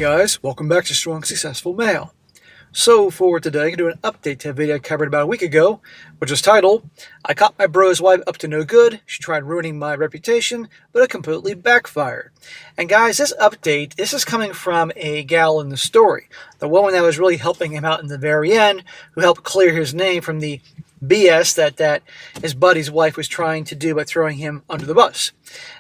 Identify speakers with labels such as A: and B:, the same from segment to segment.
A: guys, welcome back to Strong Successful Male. So for today, I'm going to do an update to a video I covered about a week ago, which was titled, I caught my bro's wife up to no good, she tried ruining my reputation, but it completely backfired. And guys, this update, this is coming from a gal in the story, the woman that was really helping him out in the very end, who helped clear his name from the BS that his buddy's wife was trying to do by throwing him under the bus.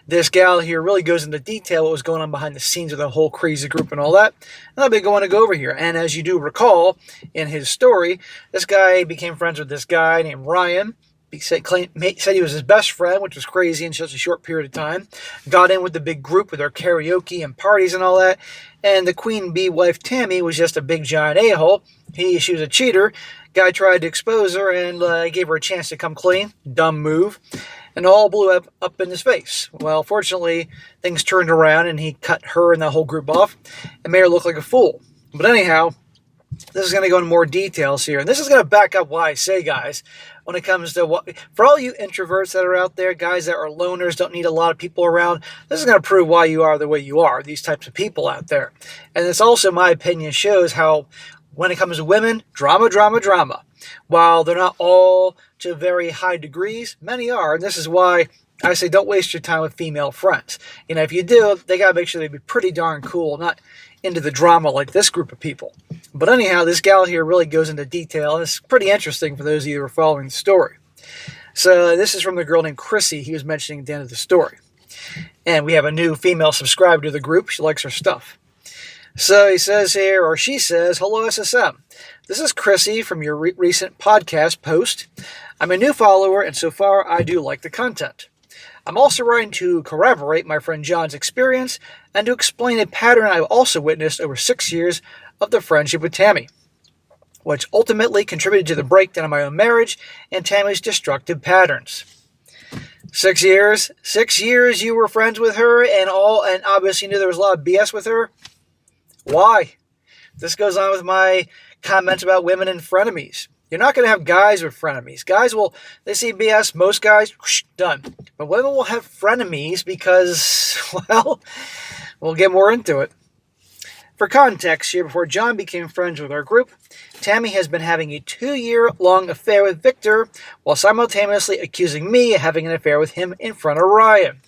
A: This gal here really goes into detail what was going on behind the scenes of the whole crazy group and all that. And I'll be going to go over here. And as you do recall, in his story, this guy became friends with this guy named Ryan. He said he was his best friend, which was crazy in such a short period of time. Got in with the big group with their karaoke and parties and all that. And the queen bee wife, Tammy, was just a big giant a-hole. She was a cheater. Guy tried to expose her and gave her a chance to come clean. Dumb move. And all blew up in his face. Well, fortunately, things turned around and he cut her and the whole group off and made her look like a fool. But anyhow, this is going to go into more details here. And this is going to back up why I say, guys, when it comes to for all you introverts that are out there, guys that are loners, don't need a lot of people around, this is going to prove why you are the way you are, these types of people out there. And this also, in my opinion, shows how when it comes to women, drama, drama, drama. While they're not all to very high degrees, many are. And this is why I say don't waste your time with female friends. You know, if you do, they got to make sure they be pretty darn cool, not into the drama like this group of people. But anyhow, this gal here really goes into detail. And it's pretty interesting for those of you who are following the story. So this is from the girl named Chrissy he was mentioning at the end of the story. And we have a new female subscriber to the group. She likes her stuff. So he says here, or she says, hello SSM. This is Chrissy from your recent podcast post. I'm a new follower, and so far I do like the content. I'm also writing to corroborate my friend John's experience and to explain a pattern I've also witnessed over 6 years of the friendship with Tammy, which ultimately contributed to the breakdown of my own marriage and Tammy's destructive patterns. 6 years? 6 years you were friends with her and obviously you knew there was a lot of BS with her? Why? This goes on with my comments about women and frenemies. You're not going to have guys with frenemies. Guys they see BS, most guys, done. But women will have frenemies because, well, we'll get more into it. For context here, before John became friends with our group, Tammy has been having a 2-year-long affair with Victor while simultaneously accusing me of having an affair with him in front of Ryan.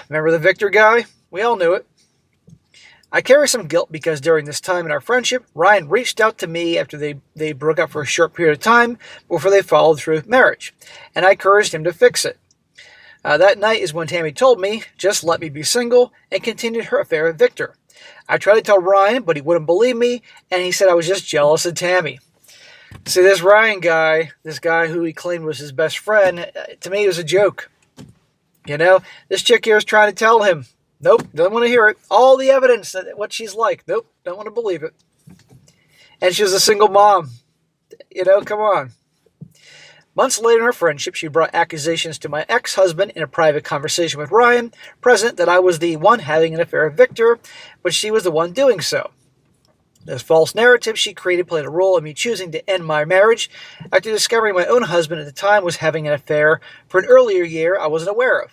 A: Remember the Victor guy? We all knew it. I carry some guilt because during this time in our friendship, Ryan reached out to me after they broke up for a short period of time before they followed through with marriage, and I encouraged him to fix it. That night is when Tammy told me, just let me be single, and continued her affair with Victor. I tried to tell Ryan, but he wouldn't believe me, and he said I was just jealous of Tammy. See, this Ryan guy, this guy who he claimed was his best friend, to me it was a joke. You know, this chick here is trying to tell him, nope, don't want to hear it. All the evidence that what she's like. Nope, don't want to believe it. And she was a single mom. You know, come on. Months later in our friendship, she brought accusations to my ex-husband in a private conversation with Ryan, present that I was the one having an affair with Victor, but she was the one doing so. This false narrative she created played a role in me choosing to end my marriage after discovering my own husband at the time was having an affair for an earlier year I wasn't aware of.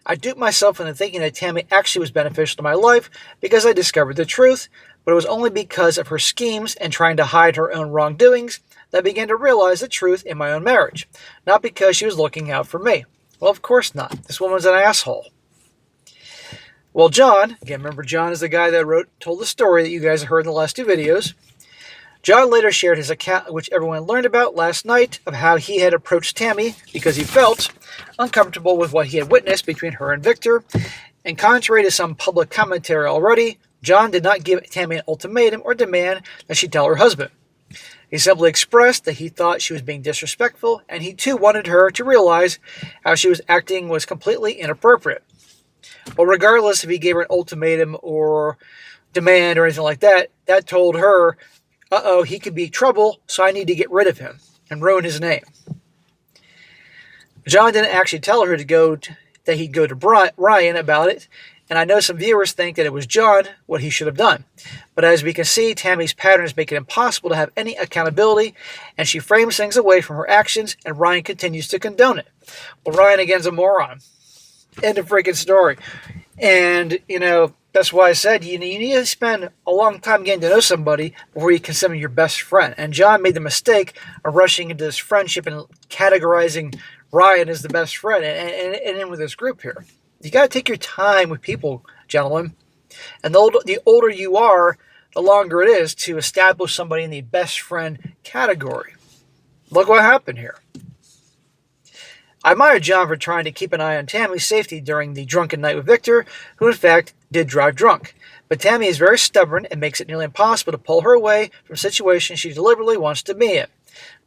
A: I duped myself into thinking that Tammy actually was beneficial to my life because I discovered the truth, but it was only because of her schemes and trying to hide her own wrongdoings that I began to realize the truth in my own marriage, not because she was looking out for me. Well, of course not. This woman's an asshole. Well, John, again, remember John is the guy that told the story that you guys heard in the last 2 videos. John later shared his account, which everyone learned about last night, of how he had approached Tammy because he felt uncomfortable with what he had witnessed between her and Victor. And contrary to some public commentary already, John did not give Tammy an ultimatum or demand that she tell her husband. He simply expressed that he thought she was being disrespectful, and he too wanted her to realize how she was acting was completely inappropriate. Well, regardless if he gave her an ultimatum or demand or anything like that, that told her, uh-oh, he could be trouble, so I need to get rid of him and ruin his name. John didn't actually tell her that he'd go to Ryan about it, and I know some viewers think that it was John what he should have done. But as we can see, Tammy's patterns make it impossible to have any accountability, and she frames things away from her actions, and Ryan continues to condone it. Well, Ryan again's a moron. End of freaking story. And, you know, That's why I said you need to spend a long time getting to know somebody before you consider them your best friend. And John made the mistake of rushing into this friendship and categorizing Ryan as the best friend and in with this group here. You got to take your time with people, gentlemen. And the older you are, the longer it is to establish somebody in the best friend category. Look what happened here. I admire John for trying to keep an eye on Tammy's safety during the drunken night with Victor, who in fact did drive drunk. But Tammy is very stubborn and makes it nearly impossible to pull her away from situations she deliberately wants to be in.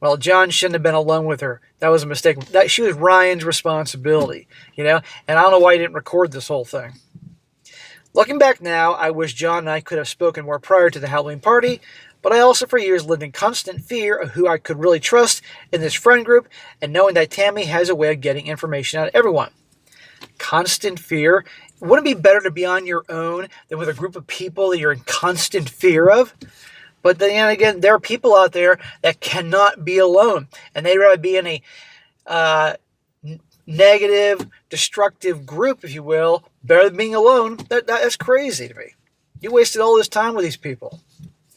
A: Well, John shouldn't have been alone with her. That was a mistake. She was Ryan's responsibility, and I don't know why he didn't record this whole thing. Looking back now, I wish John and I could have spoken more prior to the Halloween party, but I also for years lived in constant fear of who I could really trust in this friend group and knowing that Tammy has a way of getting information out of everyone. Constant fear? Wouldn't it be better to be on your own than with a group of people that you're in constant fear of? But then again, there are people out there that cannot be alone, and they'd rather be in a negative, destructive group, if you will, better than being alone. That's crazy to me. You wasted all this time with these people.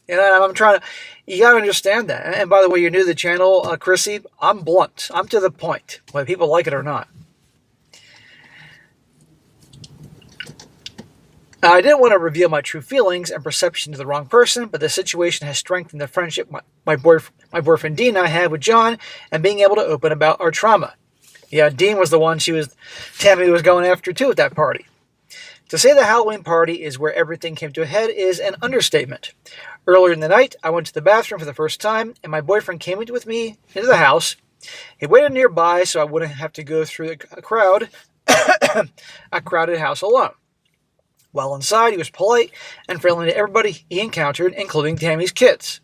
A: You got to understand that. And by the way, you're new to the channel, Chrissy, I'm blunt. I'm to the point, whether people like it or not. I didn't want to reveal my true feelings and perception to the wrong person, but the situation has strengthened the friendship my boyfriend Dean and I had with John, and being able to open about our trauma. Yeah, Dean was the one Tammy was going after too at that party. To say the Halloween party is where everything came to a head is an understatement. Earlier in the night, I went to the bathroom for the first time, and my boyfriend came with me into the house. He waited nearby so I wouldn't have to go through a crowded house alone. While inside, he was polite and friendly to everybody he encountered, including Tammy's kids.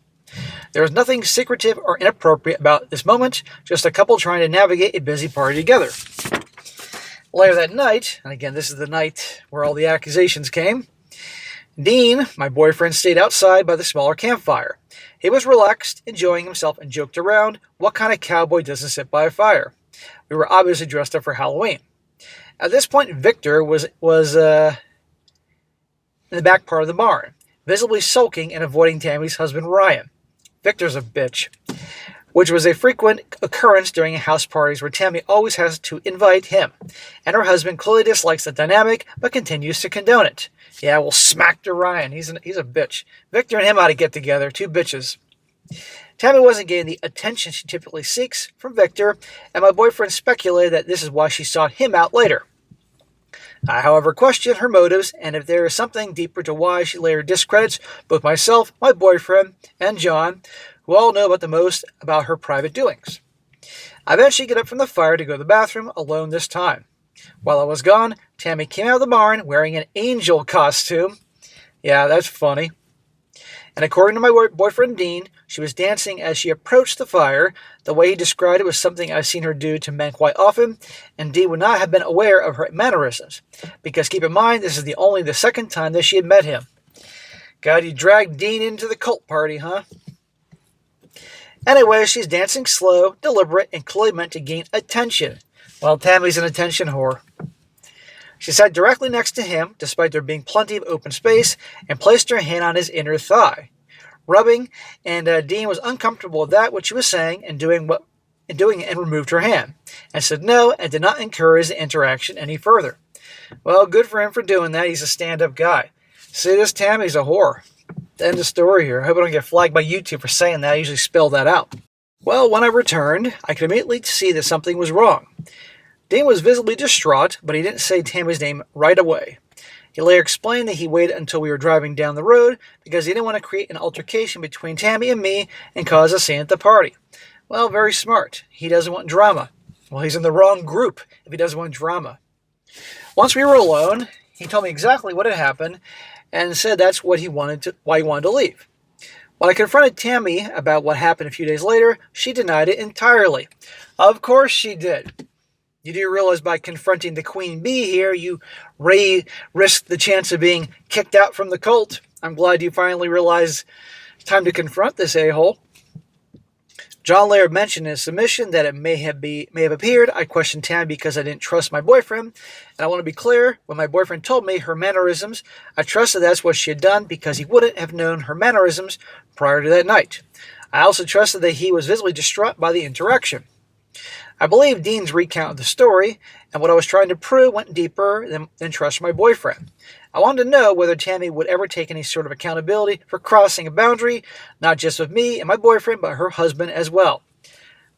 A: There was nothing secretive or inappropriate about this moment, just a couple trying to navigate a busy party together. Later that night, and again, this is the night where all the accusations came, Dean, my boyfriend, stayed outside by the smaller campfire. He was relaxed, enjoying himself, and joked around, what kind of cowboy doesn't sit by a fire? We were obviously dressed up for Halloween. At this point, Victor was in the back part of the barn, visibly sulking and avoiding Tammy's husband Ryan. Victor's a bitch, which was a frequent occurrence during house parties where Tammy always has to invite him, and her husband clearly dislikes the dynamic but continues to condone it. Yeah, well, smack to Ryan. He's a bitch. Victor and him ought to get together, two bitches. Tammy wasn't getting the attention she typically seeks from Victor, and my boyfriend speculated that this is why she sought him out later. I, however, questioned her motives, and if there is something deeper to why she later discredits both myself, my boyfriend, and John, who all know about the most about her private doings. I eventually get up from the fire to go to the bathroom, alone this time. While I was gone, Tammy came out of the barn wearing an angel costume. Yeah, that's funny. And according to my boyfriend Dean, she was dancing as she approached the fire. The way he described it was something I've seen her do to men quite often, and Dean would not have been aware of her mannerisms, because keep in mind, this is only the second time that she had met him. God, you dragged Dean into the cult party, huh? Anyway, she's dancing slow, deliberate, and clearly meant to gain attention. Well, Tammy's an attention whore. She sat directly next to him, despite there being plenty of open space, and placed her hand on his inner thigh, rubbing, and Dean was uncomfortable with that, what she was saying, and doing it, and removed her hand, and said no, and did not encourage the interaction any further. Well, good for him for doing that. He's a stand-up guy. See, this Tammy's a whore. End of story here. I hope I don't get flagged by YouTube for saying that. I usually spell that out. Well, when I returned, I could immediately see that something was wrong. Dean was visibly distraught, but he didn't say Tammy's name right away. He later explained that he waited until we were driving down the road because he didn't want to create an altercation between Tammy and me and cause a scene at the party. Well, very smart. He doesn't want drama. Well, he's in the wrong group if he doesn't want drama. Once we were alone, he told me exactly what had happened and said that's why he wanted to leave. When I confronted Tammy about what happened a few days later, she denied it entirely. Of course she did. You do realize by confronting the queen bee here, you risk the chance of being kicked out from the cult. I'm glad you finally realized it's time to confront this a-hole. John later mentioned in his submission that it may have appeared I questioned Tammy because I didn't trust my boyfriend. And I want to be clear, when my boyfriend told me her mannerisms, I trusted that's what she had done because he wouldn't have known her mannerisms prior to that night. I also trusted that he was visibly distraught by the interaction. I believe Dean's recount of the story, and what I was trying to prove went deeper than trust my boyfriend. I wanted to know whether Tammy would ever take any sort of accountability for crossing a boundary, not just with me and my boyfriend, but her husband as well.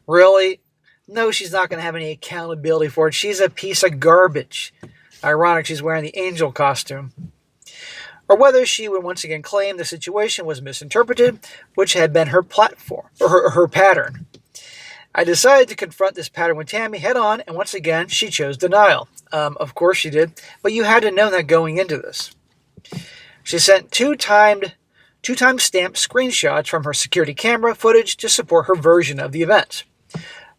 A: Really? No, she's not going to have any accountability for it. She's a piece of garbage. Ironic she's wearing the angel costume. Or whether she would once again claim the situation was misinterpreted, which had been her platform, or her pattern. I decided to confront this pattern with Tammy head on, and once again, she chose denial. Of course she did, but you had to know that going into this. She sent two-time stamped screenshots from her security camera footage to support her version of the event.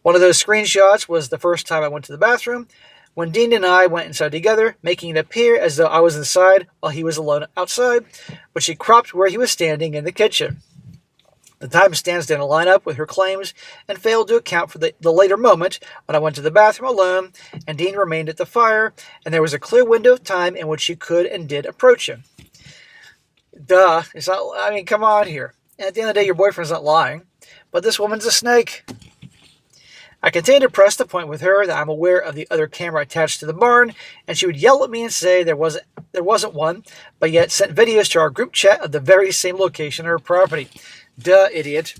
A: One of those screenshots was the first time I went to the bathroom, when Dean and I went inside together, making it appear as though I was inside while he was alone outside, but she cropped where he was standing in the kitchen. The timestamps didn't line up with her claims and failed to account for the later moment when I went to the bathroom alone and Dean remained at the fire, and there was a clear window of time in which she could and did approach him. Duh. It's not, I mean, come on here. And at the end of the day, your boyfriend's not lying, but this woman's a snake. I continued to press the point with her that I'm aware of the other camera attached to the barn, and she would yell at me and say there wasn't one, but yet sent videos to our group chat of the very same location of her property. Duh, idiot.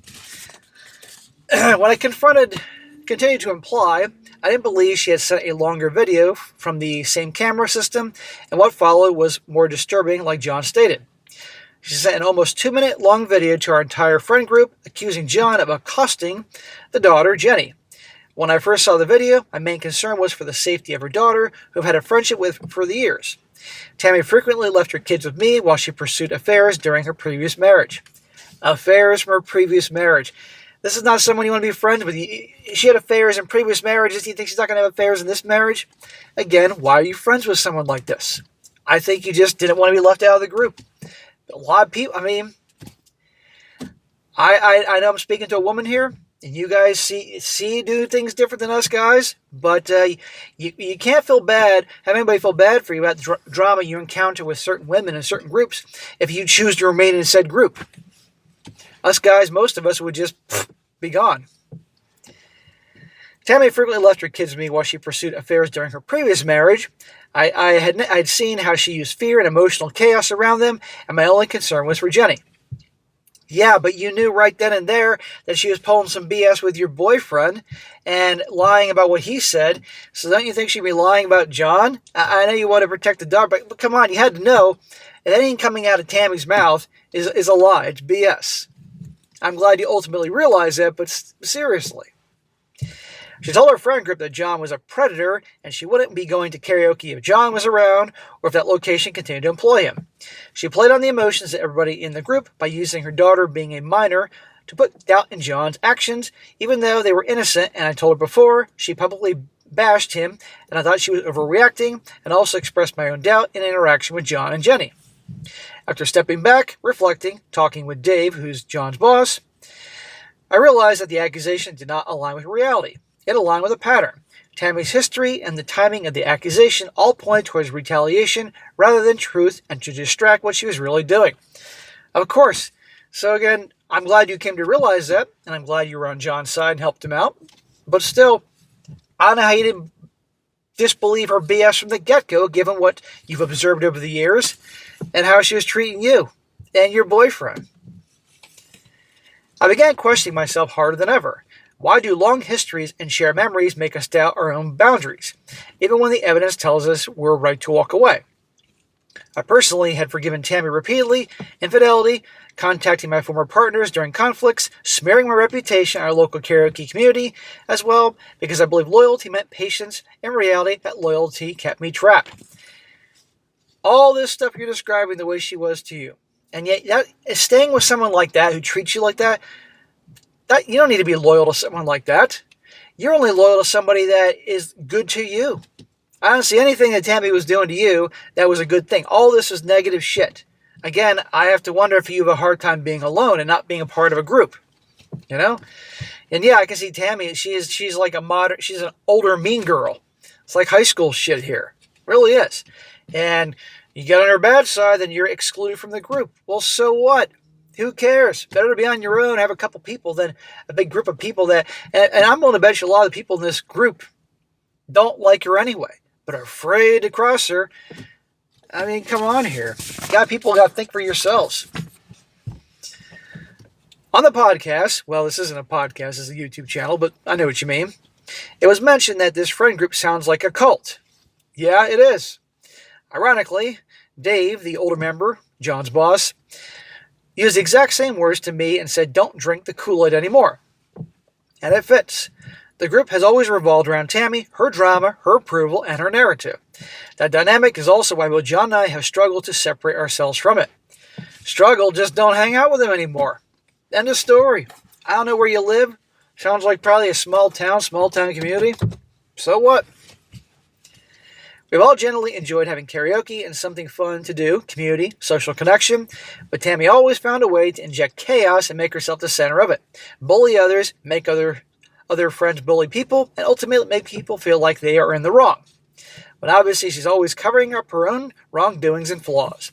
A: When I continued to imply, I didn't believe she had sent a longer video from the same camera system, and what followed was more disturbing, like John stated. She sent an almost 2-minute long video to our entire friend group, accusing John of accosting the daughter, Jenny. When I first saw the video, my main concern was for the safety of her daughter, who I've had a friendship with for the years. Tammy frequently left her kids with me while she pursued affairs during her previous marriage. Affairs from her previous marriage. This is not someone you want to be friends with. She had affairs in previous marriages. Do you think she's not going to have affairs in this marriage? Again, why are you friends with someone like this? I think you just didn't want to be left out of the group. A lot of people, I mean, I know I'm speaking to a woman here, and you guys do things different than us guys, but you can't have anybody feel bad for you about the drama you encounter with certain women in certain groups if you choose to remain in said group. Us guys, most of us would just be gone. Tammy frequently left her kids with me while she pursued affairs during her previous marriage. I'd seen how she used fear and emotional chaos around them, and my only concern was for Jenny. Yeah, but you knew right then and there that she was pulling some BS with your boyfriend and lying about what he said, so don't you think she'd be lying about John? I know you want to protect the dog, but come on, you had to know. And anything coming out of Tammy's mouth is a lie. It's BS. I'm glad you ultimately realized that, but seriously. She told her friend group that John was a predator and she wouldn't be going to karaoke if John was around or if that location continued to employ him. She played on the emotions of everybody in the group by using her daughter being a minor to put doubt in John's actions, even though they were innocent, and I told her before she publicly bashed him and I thought she was overreacting, and also expressed my own doubt in interaction with John and Jenny. After stepping back, reflecting, talking with Dave, who's John's boss, I realized that the accusation did not align with reality. It aligned with a pattern. Tammy's history and the timing of the accusation all pointed towards retaliation rather than truth and to distract what she was really doing. Of course. So again, I'm glad you came to realize that, and I'm glad you were on John's side and helped him out. But still, I don't know how you didn't disbelieve her BS from the get-go, given what you've observed over the years and how she was treating you and your boyfriend. I began questioning myself harder than ever. Why do long histories and shared memories make us doubt our own boundaries, even when the evidence tells us we're right to walk away? I personally had forgiven Tammy repeatedly, infidelity, contacting my former partners during conflicts, smearing my reputation in our local karaoke community, as well, because I believe loyalty meant patience. In reality, that loyalty kept me trapped. All this stuff you're describing the way she was to you. And yet, staying with someone like that, who treats you like that, you don't need to be loyal to someone like that. You're only loyal to somebody that is good to you. I don't see anything that Tammy was doing to you that was a good thing. All this is negative shit. Again, I have to wonder if you have a hard time being alone and not being a part of a group. You know? And yeah, I can see Tammy. She's like she's an older mean girl. It's like high school shit here. It really is. And you get on her bad side, then you're excluded from the group. Well, so what? Who cares? Better to be on your own, have a couple people than a big group of people that. And I'm willing to bet you a lot of the people in this group don't like her anyway, but are afraid to cross her. I mean, come on here. People got to think for yourselves. On the podcast, well, this isn't a podcast, it's a YouTube channel, but I know what you mean. It was mentioned that this friend group sounds like a cult. Yeah, it is. Ironically, Dave, the older member, John's boss, used the exact same words to me and said, don't drink the Kool-Aid anymore. And it fits. The group has always revolved around Tammy, her drama, her approval, and her narrative. That dynamic is also why both John and I have struggled to separate ourselves from it. Struggle, just don't hang out with him anymore. End of story. I don't know where you live. Sounds like probably a small town community. So what? We've all generally enjoyed having karaoke and something fun to do, community, social connection, but Tammy always found a way to inject chaos and make herself the center of it. Bully others, make other friends bully people, and ultimately make people feel like they are in the wrong. But obviously she's always covering up her own wrongdoings and flaws.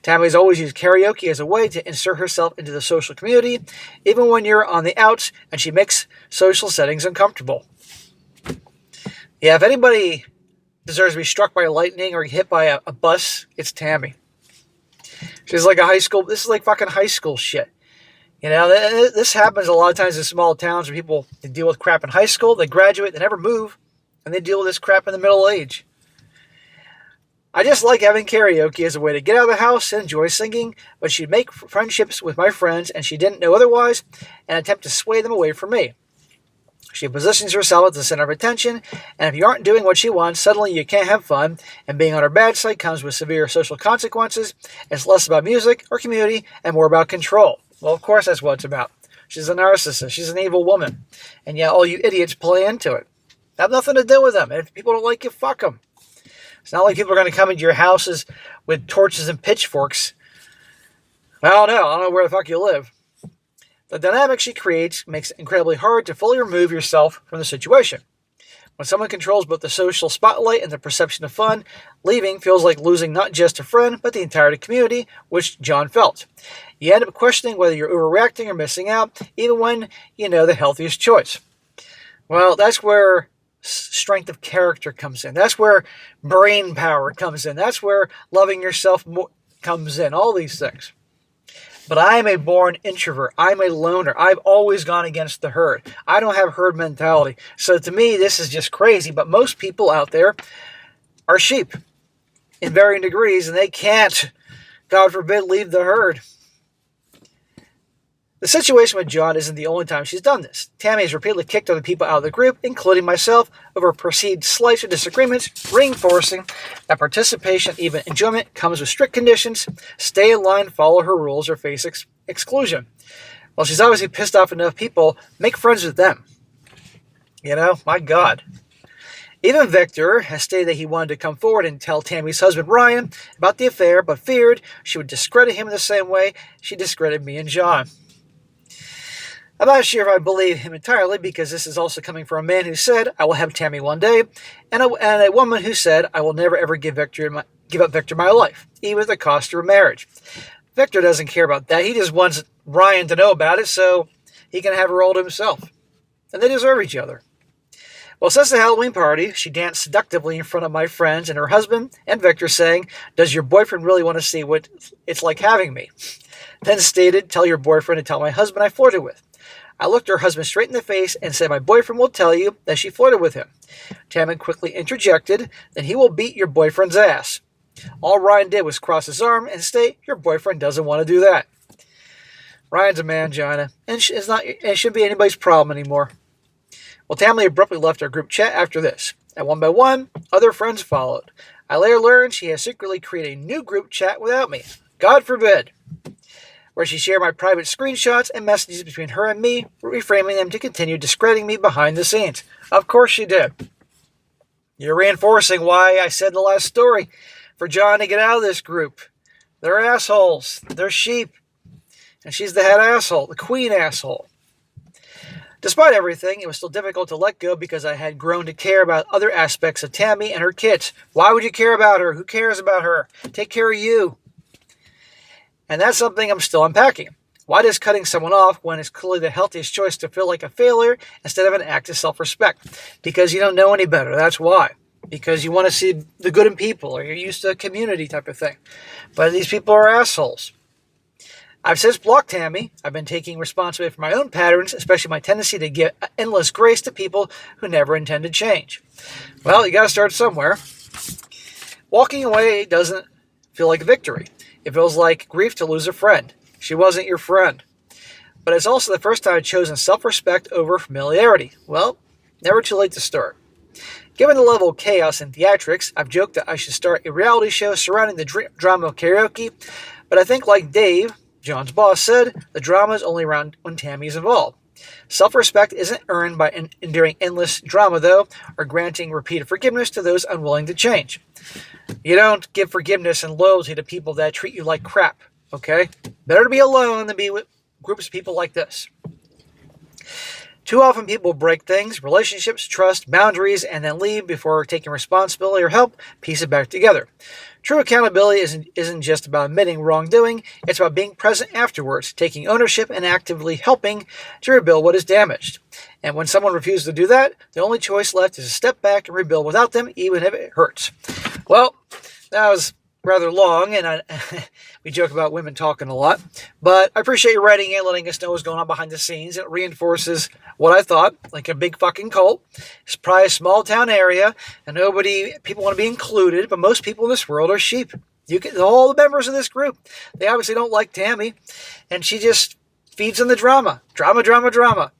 A: Tammy's always used karaoke as a way to insert herself into the social community, even when you're on the outs, and she makes social settings uncomfortable. Yeah, if anybody deserves to be struck by lightning or hit by a bus, it's Tammy. She's like this is like fucking high school shit. You know, this happens a lot of times in small towns where people deal with crap in high school, they graduate, they never move, and they deal with this crap in the middle age. I just like having karaoke as a way to get out of the house and enjoy singing, but she'd make friendships with my friends, and she didn't know otherwise, and attempt to sway them away from me. She positions herself at the center of attention, and if you aren't doing what she wants, suddenly you can't have fun, and being on her bad side comes with severe social consequences. It's less about music or community and more about control. Well, of course that's what it's about. She's a narcissist. She's an evil woman. And yet all you idiots play into it. Have nothing to do with them. And if people don't like you, fuck them. It's not like people are going to come into your houses with torches and pitchforks. I don't know where the fuck you live. The dynamic she creates makes it incredibly hard to fully remove yourself from the situation. When someone controls both the social spotlight and the perception of fun, leaving feels like losing not just a friend, but the entire community, which John felt. You end up questioning whether you're overreacting or missing out, even when you know the healthiest choice. Well, that's where strength of character comes in. That's where brain power comes in. That's where loving yourself comes in. All these things. But I am a born introvert. I'm a loner. I've always gone against the herd. I don't have herd mentality. So to me, this is just crazy. But most people out there are sheep in varying degrees, and they can't, God forbid, leave the herd. The situation with John isn't the only time she's done this. Tammy has repeatedly kicked other people out of the group, including myself, over perceived slights or disagreements, reinforcing that participation, even enjoyment, comes with strict conditions. Stay in line, follow her rules, or face exclusion. Well, she's obviously pissed off enough people. Make friends with them. You know, my God. Even Victor has stated that he wanted to come forward and tell Tammy's husband, Ryan, about the affair, but feared she would discredit him in the same way she discredited me and John. I'm not sure if I believe him entirely, because this is also coming from a man who said, I will have Tammy one day, and a woman who said, I will never ever give up Victor my life, even at the cost of a marriage. Victor doesn't care about that. He just wants Ryan to know about it so he can have her all to himself. And they deserve each other. Well, since the Halloween party, she danced seductively in front of my friends and her husband and Victor, saying, does your boyfriend really want to see what it's like having me? Then stated, tell your boyfriend to tell my husband I flirted with. I looked her husband straight in the face and said, my boyfriend will tell you that she flirted with him. Tammy quickly interjected, then he will beat your boyfriend's ass. All Ryan did was cross his arm and state, your boyfriend doesn't want to do that. Ryan's a mangina, and it shouldn't be anybody's problem anymore. Well, Tammy abruptly left our group chat after this. And one by one, other friends followed. I later learned she has secretly created a new group chat without me. God forbid. Where she shared my private screenshots and messages between her and me, reframing them to continue discrediting me behind the scenes. Of course she did. You're reinforcing why I said in the last story, for John to get out of this group. They're assholes. They're sheep. And she's the head asshole, the queen asshole. Despite everything, it was still difficult to let go because I had grown to care about other aspects of Tammy and her kids. Why would you care about her? Who cares about her? Take care of you. And that's something I'm still unpacking. Why does cutting someone off when it's clearly the healthiest choice to feel like a failure instead of an act of self-respect? Because you don't know any better. That's why. Because you want to see the good in people, or you're used to a community type of thing. But these people are assholes. I've since blocked Tammy. I've been taking responsibility for my own patterns, especially my tendency to give endless grace to people who never intend to change. Well, you got to start somewhere. Walking away doesn't feel like victory. It feels like grief to lose a friend. She wasn't your friend. But it's also the first time I've chosen self-respect over familiarity. Well, never too late to start. Given the level of chaos in theatrics, I've joked that I should start a reality show surrounding the drama of karaoke, but I think like Dave, John's boss, said, the drama is only around when Tammy is involved. Self-respect isn't earned by enduring endless drama, though, or granting repeated forgiveness to those unwilling to change. You don't give forgiveness and loyalty to people that treat you like crap, okay? Better to be alone than be with groups of people like this. Too often people break things, relationships, trust, boundaries, and then leave before taking responsibility or help piece it back together. True accountability isn't just about admitting wrongdoing, it's about being present afterwards, taking ownership and actively helping to rebuild what is damaged. And when someone refuses to do that, the only choice left is to step back and rebuild without them, even if it hurts. Well, that was rather long, and we joke about women talking a lot, but I appreciate you writing in, letting us know what's going on behind the scenes. It reinforces what I thought, like a big fucking cult. It's probably a small town area, and people want to be included, but most people in this world are sheep. All the members of this group, they obviously don't like Tammy, and she just feeds on the drama. Drama, drama, drama.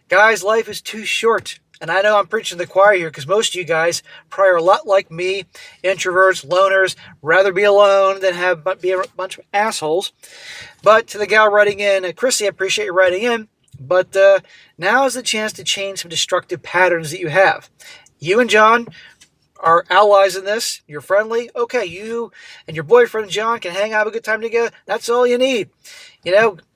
A: Guys, life is too short. And I know I'm preaching to the choir here because most of you guys probably are a lot like me, introverts, loners, rather be alone than be a bunch of assholes. But to the gal writing in, Chrissy, I appreciate you writing in, but now is the chance to change some destructive patterns that you have. You and John are allies in this. You're friendly. Okay, you and your boyfriend John can hang out, have a good time together. That's all you need.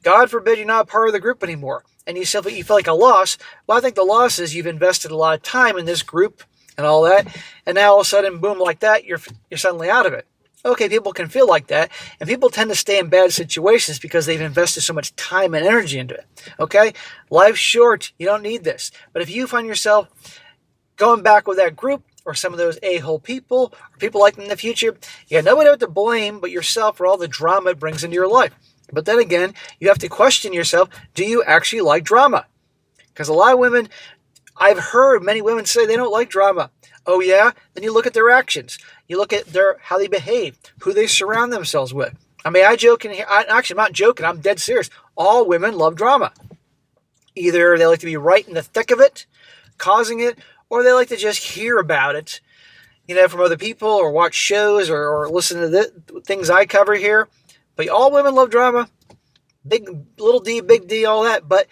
A: God forbid you're not part of the group anymore, and you feel like a loss. Well, I think the loss is you've invested a lot of time in this group and all that, and now all of a sudden, boom, like that, you're suddenly out of it. Okay, people can feel like that, and people tend to stay in bad situations because they've invested so much time and energy into it. Okay, life's short. You don't need this. But if you find yourself going back with that group, or some of those a-hole people, or people like them in the future, you got nobody to blame but yourself for all the drama it brings into your life. But then again, you have to question yourself, do you actually like drama? Because a lot of women, I've heard many women say they don't like drama. Oh yeah? Then you look at their actions. You look at how they behave, who they surround themselves with. I mean, I joke in here. Actually, I'm not joking. I'm dead serious. All women love drama. Either they like to be right in the thick of it, causing it, or they like to just hear about it, from other people, or watch shows, or listen to the things I cover here. But all women love drama. Little d, big D, all that. But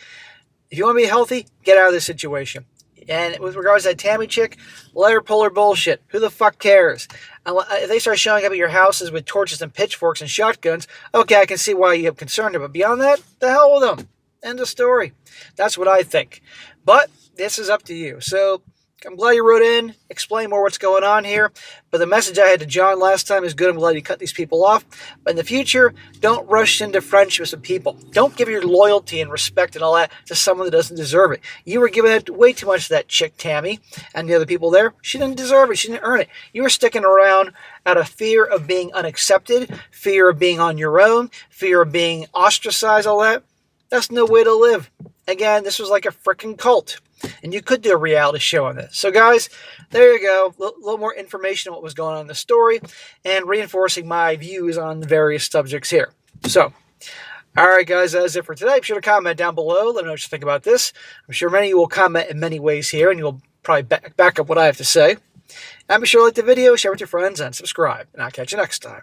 A: if you want to be healthy, get out of this situation. And with regards to that Tammy chick, let her pull her bullshit. Who the fuck cares? If they start showing up at your houses with torches and pitchforks and shotguns, okay, I can see why you have concern. But beyond that, the hell with them. End of story. That's what I think. But this is up to you. So I'm glad you wrote in, explain more what's going on here. But the message I had to John last time is good. I'm glad you cut these people off. But in the future, don't rush into friendships with people. Don't give your loyalty and respect and all that to someone that doesn't deserve it. You were giving it way too much to that chick, Tammy, and the other people there. She didn't deserve it. She didn't earn it. You were sticking around out of fear of being unaccepted, fear of being on your own, fear of being ostracized, all that. That's no way to live. Again, this was like a freaking cult. And you could do a reality show on this. So guys, there you go. A little more information on what was going on in the story and reinforcing my views on the various subjects here. So, alright guys, that's it for today. Be sure to comment down below. Let me know what you think about this. I'm sure many of you will comment in many ways here, and you'll probably back up what I have to say. And be sure to like the video, share with your friends, and subscribe. And I'll catch you next time.